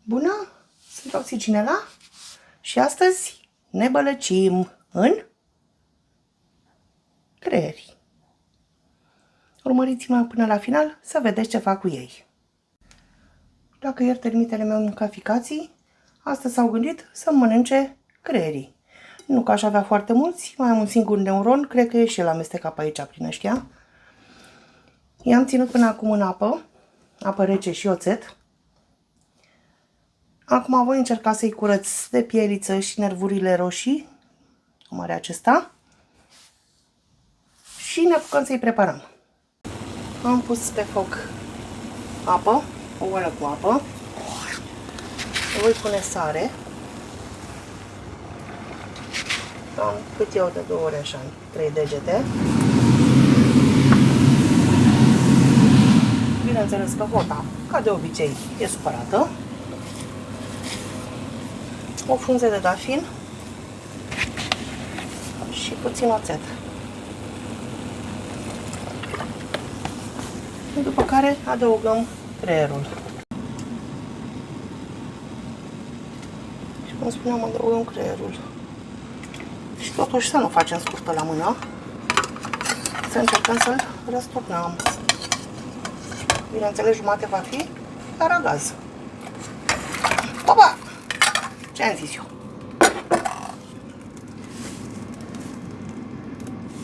Bună, sunt Oxiginela și astăzi ne bălăcim în creieri. Urmăriți-mă până la final să vedeți ce fac cu ei. Dacă ieri termitele meu mânca ficații, astăzi s-au gândit să mănânce creierii. Nu că aș avea foarte mulți, mai am un singur neuron, cred că e și el amestecat pe aici prin ăștia. I-am ținut până acum în apă rece și oțet. Acum voi încerca să-i curăț de pieliță și nervurile roșii, cum are acesta, și ne apucăm să-i preparăm. Am pus pe foc apă, o oală cu apă, voi pune sare, am cât eu de 2 ori așa, 3 degete. Bineînțeles că hota, ca de obicei, e supărată. O frunze de dafin și puțin oțet. După care adăugăm creierul. Și cum spuneam, adăugăm creierul. Și totuși să nu facem scurtă la mână, să încercăm să-l răsturnăm. Bineînțeles, jumate va fi aragaz. Opa! Ce am zis eu?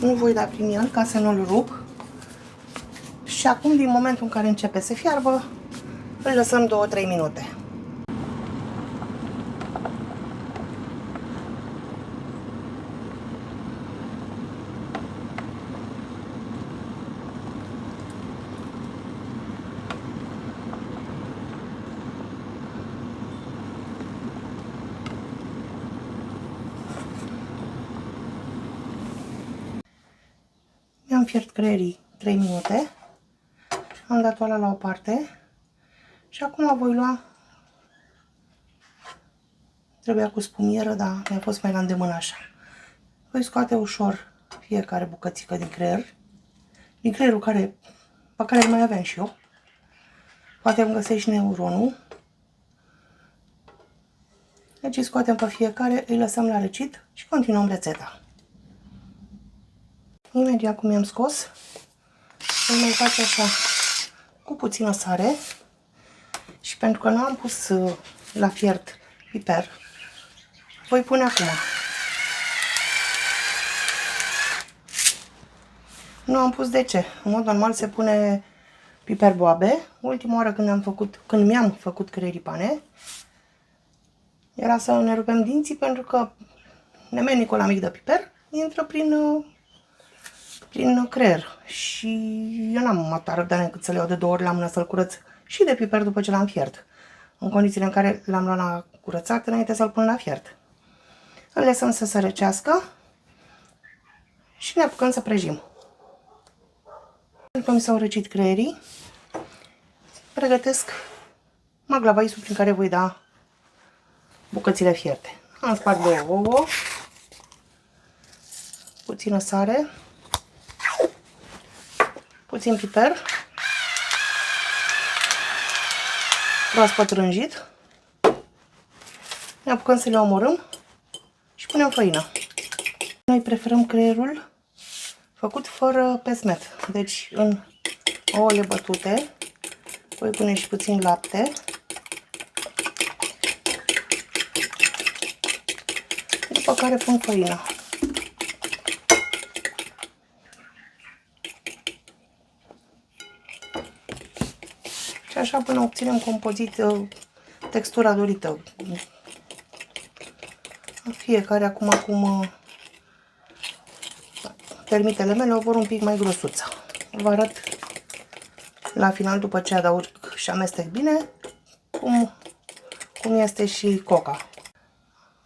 Nu voi da prin el ca să nu-l rup. Și acum, din momentul în care începe să fiarbă, îl lăsăm 2-3 minute. Mi-am fiert creierii 3 minute. Am dat oala la o parte și acum voi lua, trebuia cu spumieră, dar mi-a fost mai la îndemână așa. Voi scoate ușor fiecare bucățică din creier, din creierul pe care îl mai aveam și eu. Poate îmi găsești neuronul. Deci îi scoatem pe fiecare, îi lăsăm la răcit și continuăm rețeta. Imediat cum i-am scos, îl mai fac așa cu puțină sare și pentru că nu am pus la fiert piper, voi pune acum. Nu am pus de ce? În mod normal se pune piper boabe. Ultima oară când mi-am făcut creierii pane, era să ne rupem dinții pentru că nemenicul ăla mic de piper intră prin creier și eu n-am atâta răbdare încât să le iau de 2 ori la mână să-l curăț și de piper după ce l-am fiert, în condițiile în care l-am luat la curățat înainte să-l pun la fiert. Îl lăsăm să se răcească și ne apucăm să prăjim. După mi s-au răcit creierii, pregătesc maglavaisul prin care voi da bucățile fierte. Am spart 2 ouă, puțină sare, puțin piper, proaspăt rânjit. Ne apucăm să le omorâm și punem făină. Noi preferăm creierul făcut fără pesmet. Deci în ouăle bătute voi pune și puțin lapte. După care pun făină. Și așa până obținem textura dorită. Fiecare acum termitele mele o vor un pic mai grosuță. Vă arăt la final, după ce adaug și amestec bine, cum este și coca.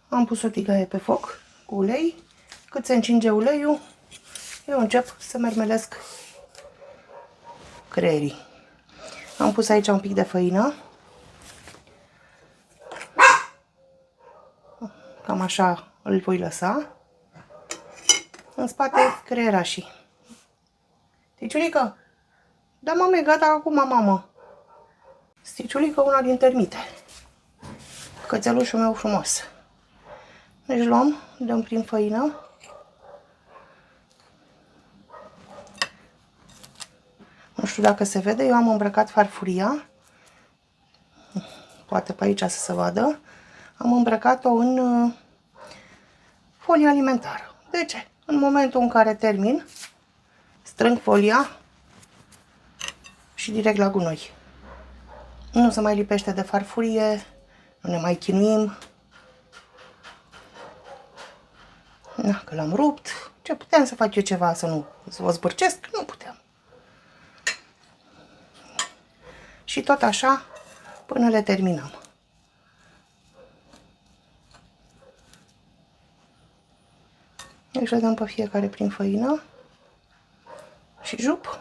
Am pus o tigaie pe foc cu ulei. Cât se încinge uleiul, eu încep să mermelesc creierii. Am pus aici un pic de făină. Cam așa îl voi lăsa. În spate creierașii. Sticiulică, da, mame, gata acum, mamă. Sticiulică, una din termite. cățelușul meu frumos. Deci luăm, dăm prin făină. Nu știu dacă se vede, eu am îmbrăcat farfuria. Poate pe aici să se vadă. Am îmbrăcat-o în folie alimentară. De ce? În momentul în care termin, strâng folia și direct la gunoi. Nu se mai lipește de farfurie, nu ne mai chinuim. Na, că l-am rupt. Ce puteam să fac eu ceva să o zbârcesc? Nu puteam. Și tot așa până le terminăm. Deci le dăm pe fiecare prin făină și jup.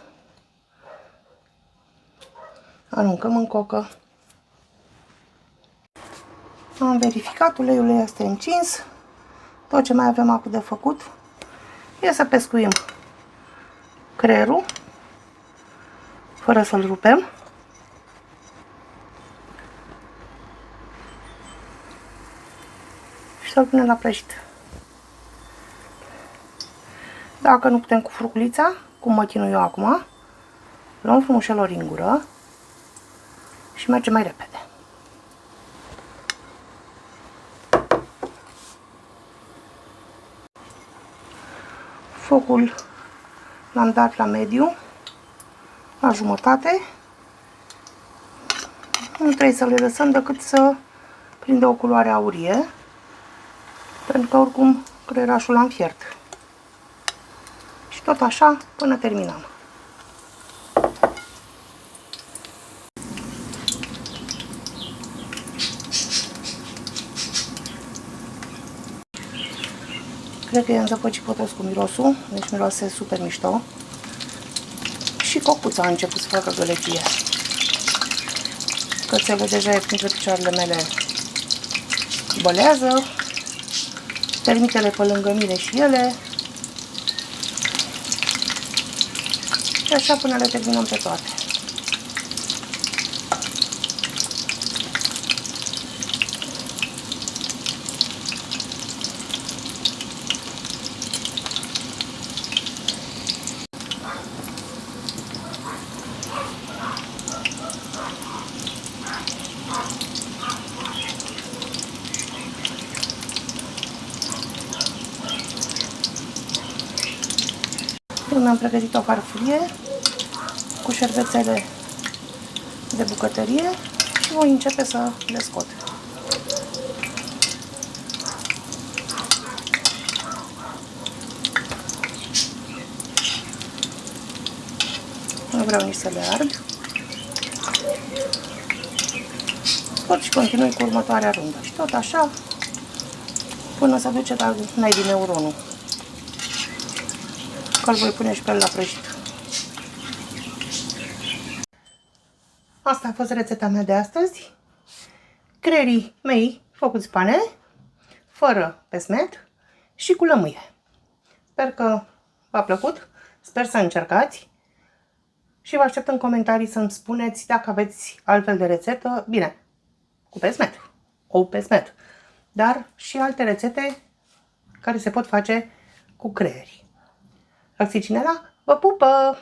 Aruncăm în cocă. Am verificat, uleiul este încins. Tot ce mai avem acum de făcut e să pescuim creierul fără să-l rupem. Și să-l punem la prăjit. Dacă nu putem cu furculița, cum mă chinui eu acum, luăm frumușelor în gură și merge mai repede. Focul l-am dat la mediu, la jumătate. Nu trebuie să le lăsăm decât să prindă o culoare aurie, pentru că oricum creierașul l-am fiert. Și tot așa până terminăm. Cred că i-am zăpăcit pe toți cu mirosul, deci miroase super mișto. Și cocuța a început să facă gălăgie. Cățelul deja e printre picioarele mele, bălează. Termitele pe lângă mine și ele. Și așa până le terminăm pe toate. Eu mi-am pregătit o farfurie cu șervețele de bucătărie și voi începe să le scot. Nu vreau nici să le ard. Scot și continui cu următoarea rundă. Și tot așa până se duce la n-ai din neuronul. Că îl voi pune și pe el la prăjit. Asta a fost rețeta mea de astăzi. Creierii mei făcuți pane, fără pesmet și cu lămâie. Sper că v-a plăcut, sper să încercați și vă aștept în comentarii să-mi spuneți dacă aveți altfel de rețetă, bine, cu pesmet, ou pesmet, dar și alte rețete care se pot face cu creieri. Roxy Cinela vă pupă!